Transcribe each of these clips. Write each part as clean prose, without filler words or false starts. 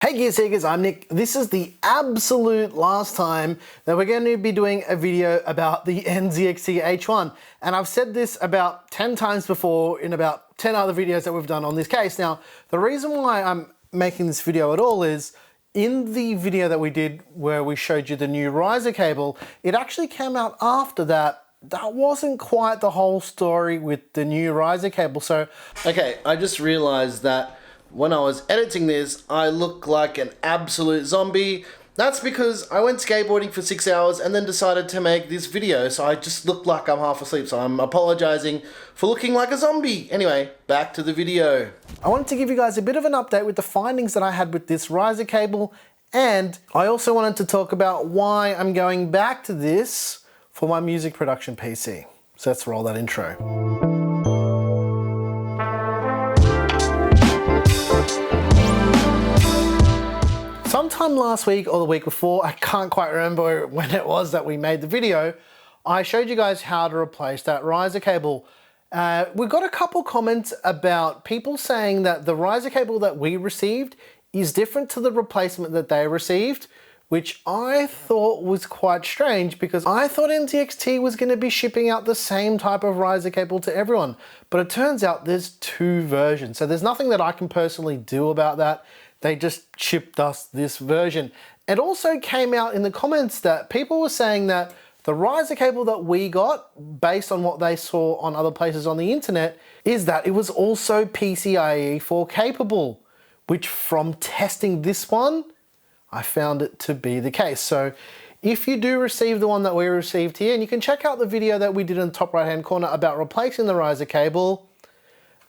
Hey Gear Seekers, I'm Nick. This is the absolute last time that we're going to be doing a video about the NZXT H1. And I've said this about 10 times before in about 10 other videos that we've done on this case. Now, the reason why I'm making this video at all is in the video that we did where we showed you the new riser cable, it actually came out after that. That wasn't quite the whole story with the new riser cable. So, okay, I just realized that when I was editing this, I look like an absolute zombie. That's because I went skateboarding for 6 hours and then decided to make this video, so I just look like I'm half asleep, so I'm apologizing for looking like a zombie. Anyway, back to the video. I wanted to give you guys a bit of an update with the findings that I had with this riser cable, and I also wanted to talk about why I'm going back to this for my music production PC. So let's roll that intro. Sometime last week or the week before, I can't quite remember when it was that we made the video, I showed you guys how to replace that riser cable. We got a couple comments about people saying that the riser cable that we received is different to the replacement that they received, which I thought was quite strange because I thought NZXT was going to be shipping out the same type of riser cable to everyone. But it turns out there's two versions. So there's nothing that I can personally do about that. They just shipped us this version. It also came out in the comments that people were saying that the riser cable that we got, based on what they saw on other places on the internet, is that it was also PCIe 4 capable, which from testing this one, I found it to be the case. So if you do receive the one that we received here, and you can check out the video that we did in the top right hand corner about replacing the riser cable,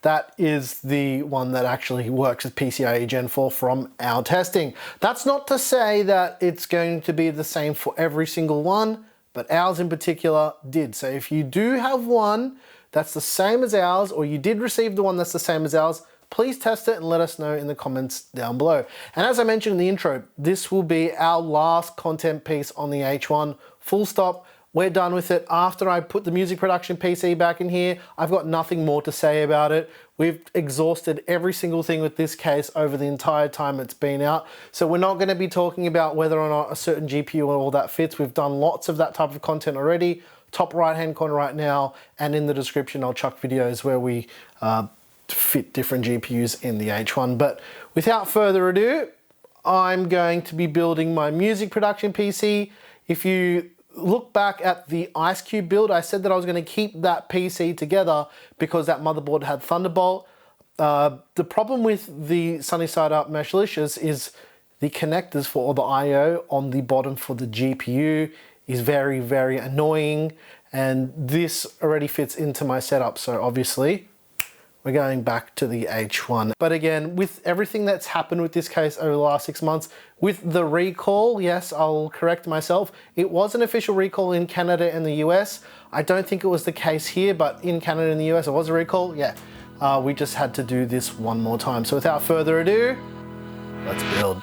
that is the one that actually works with PCIe Gen 4 from our testing. That's not to say that it's going to be the same for every single one, but ours in particular did. So if you do have one that's the same as ours, or you did receive the one that's the same as ours, please test it and let us know in the comments down below. And as I mentioned in the intro, this will be our last content piece on the H1, full stop. We're done with it. After I put the music production PC back in here, I've got nothing more to say about it. We've exhausted every single thing with this case over the entire time it's been out. So we're not going to be talking about whether or not a certain GPU or all that fits. We've done lots of that type of content already. Top right hand corner right now, and in the description I'll chuck videos where we fit different GPUs in the H1. But without further ado, I'm going to be building my music production PC. If you look back at the Ice Cube build, I said that I was going to keep that PC together because that motherboard had Thunderbolt. The problem with the Sunny Side Up Meshlicious is the connectors for all the I/O on the bottom for the GPU is very, very annoying, and this already fits into my setup, so obviously we're going back to the H1. But again, with everything that's happened with this case over the last 6 months, with the recall, yes, I'll correct myself. It was an official recall in Canada and the US. I don't think it was the case here, but in Canada and the US, it was a recall. Yeah, we just had to do this one more time. So without further ado, let's build.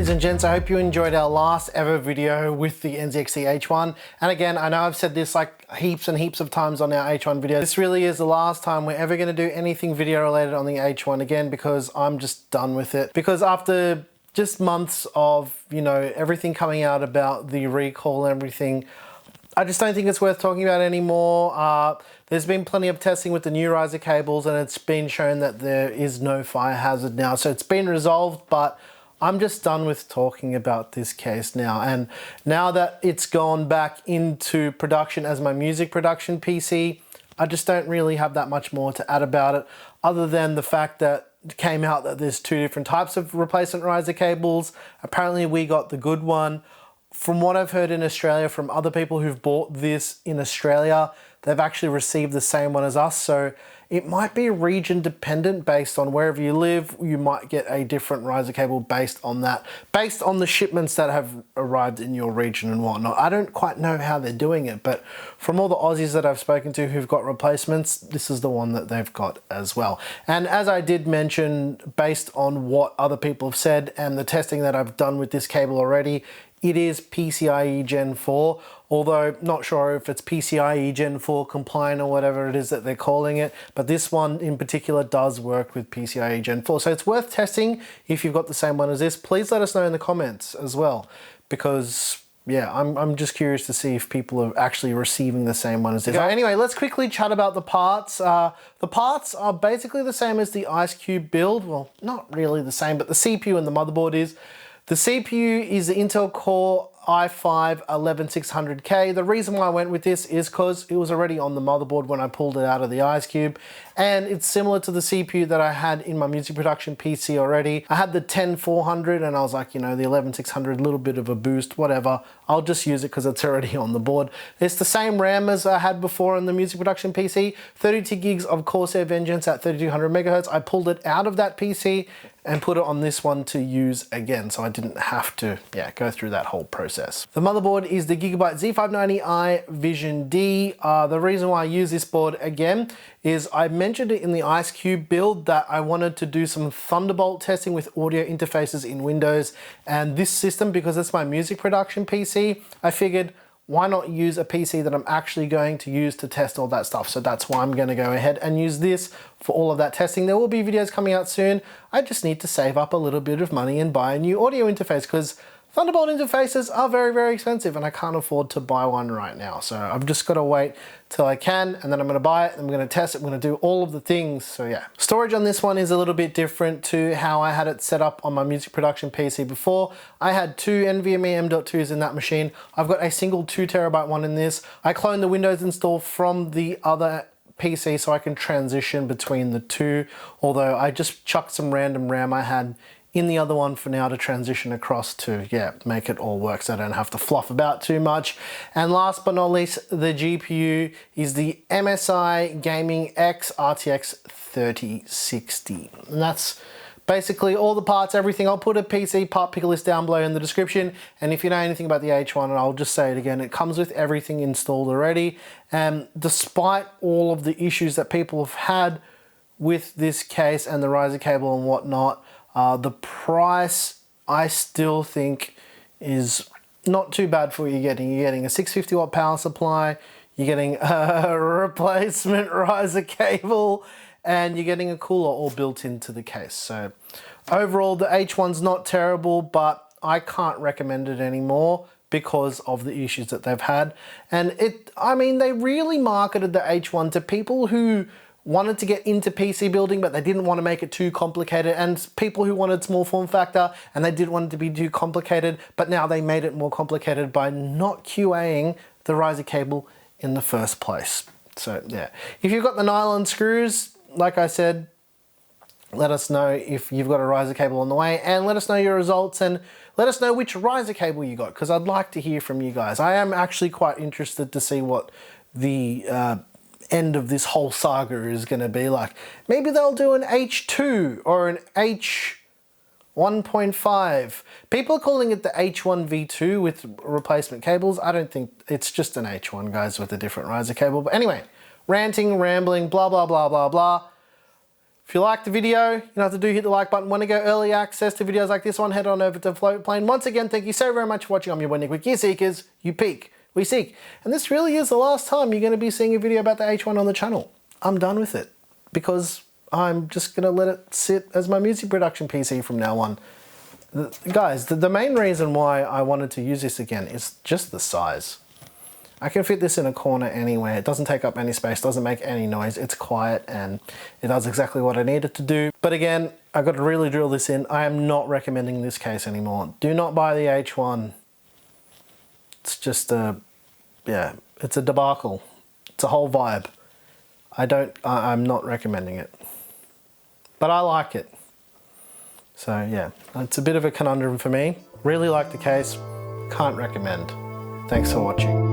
ladies and gents, I hope you enjoyed our last ever video with the NZXT H1. And again, I know I've said this like heaps and heaps of times on our H1 video. This really is the last time we're ever going to do anything video related on the H1 again, because I'm just done with it. Because after just months of, you know, everything coming out about the recall and everything, I just don't think it's worth talking about anymore. There's been plenty of testing with the new riser cables and it's been shown that there is no fire hazard now. So it's been resolved, but I'm just done with talking about this case now. And now that it's gone back into production as my music production PC, I just don't really have that much more to add about it, other than the fact that it came out that there's two different types of replacement riser cables. Apparently we got the good one. From what I've heard in Australia from other people who've bought this in Australia, they've actually received the same one as us. So it might be region dependent based on wherever you live. You might get a different riser cable based on that, based on the shipments that have arrived in your region and whatnot. I don't quite know how they're doing it, but from all the Aussies that I've spoken to who've got replacements, this is the one that they've got as well. And as I did mention, based on what other people have said and the testing that I've done with this cable already, it is PCIe Gen 4, although not sure if it's PCIe Gen 4 compliant or whatever it is that they're calling it, but this one in particular does work with PCIe Gen 4. So it's worth testing if you've got the same one as this. Please let us know in the comments as well, because yeah, I'm just curious to see if people are actually receiving the same one as this. Okay, anyway, let's quickly chat about the parts. The parts are basically the same as the Ice Cube build. Well, not really the same, but the CPU and the motherboard is. The CPU is the Intel Core i5-11600K. The reason why I went with this is because it was already on the motherboard when I pulled it out of the Ice Cube, and it's similar to the CPU that I had in my music production PC already. I had the 10400 and I was like, you know, the 11600, a little bit of a boost, whatever. I'll just use it because it's already on the board. It's the same RAM as I had before in the music production PC, 32 gigs of Corsair Vengeance at 3200 megahertz. I pulled it out of that PC and put it on this one to use again, so I didn't have to go through that whole process. The motherboard is the Gigabyte Z590i Vision D. The reason why I use this board again is I mentioned it in the Ice Cube build that I wanted to do some Thunderbolt testing with audio interfaces in Windows, and this system, because it's my music production PC, I figured why not use a PC that I'm actually going to use to test all that stuff? So that's why I'm going to go ahead and use this for all of that testing. There will be videos coming out soon. I just need to save up a little bit of money and buy a new audio interface, because Thunderbolt interfaces are very, very expensive and I can't afford to buy one right now. So I've just got to wait till I can, and then I'm going to buy it, and I'm going to test it, I'm going to do all of the things. So yeah. Storage on this one is a little bit different to how I had it set up on my music production PC before. I had two NVMe M.2s in that machine. I've got a single 2TB one in this. I cloned the Windows install from the other PC so I can transition between the two, although I just chucked some random RAM I had in the other one for now to transition across to, make it all work so I don't have to fluff about too much. And last but not least, the GPU is the MSI Gaming X RTX 3060. And that's basically all the parts, everything. I'll put a PC part picker list down below in the description. And if you know anything about the H1, and I'll just say it again, it comes with everything installed already. And despite all of the issues that people have had with this case and the riser cable and whatnot, the price I still think is not too bad for what you're getting. You're getting a 650 watt power supply, you're getting a replacement riser cable, and you're getting a cooler all built into the case. So overall, the H1's not terrible, but I can't recommend it anymore because of the issues that they've had. And they really marketed the H1 to people who wanted to get into PC building, but they didn't want to make it too complicated, and people who wanted small form factor and they didn't want it to be too complicated, but now they made it more complicated by not QAing the riser cable in the first place. So yeah, if you've got the nylon screws, like I said, let us know if you've got a riser cable on the way, and let us know your results, and let us know which riser cable you got, because I'd like to hear from you guys. I am actually quite interested to see what the end of this whole saga is going to be like. Maybe they'll do an H2 or an H1.5. People are calling it the H1V2 with replacement cables. I don't think it's just an H1, guys, with a different riser cable. But anyway, ranting, rambling, blah, blah, blah, blah, blah. If you liked the video, you know what to do, hit the like button. Want to go early access to videos like this one, head on over to Floatplane. Once again, thank you so very much for watching. I'm your boy Nick with Gear Seekers. You peek, we seek. And this really is the last time you're going to be seeing a video about the H1 on the channel. I'm done with it because I'm just going to let it sit as my music production PC from now on. Guys, the main reason why I wanted to use this again is just the size. I can fit this in a corner anywhere. It doesn't take up any space, doesn't make any noise. It's quiet and it does exactly what I need it to do. But again, I've got to really drill this in. I am not recommending this case anymore. Do not buy the H1. It's just it's a debacle. It's a whole vibe. I'm not recommending it. But I like it. So yeah, it's a bit of a conundrum for me. Really like the case, can't recommend. Thanks for watching.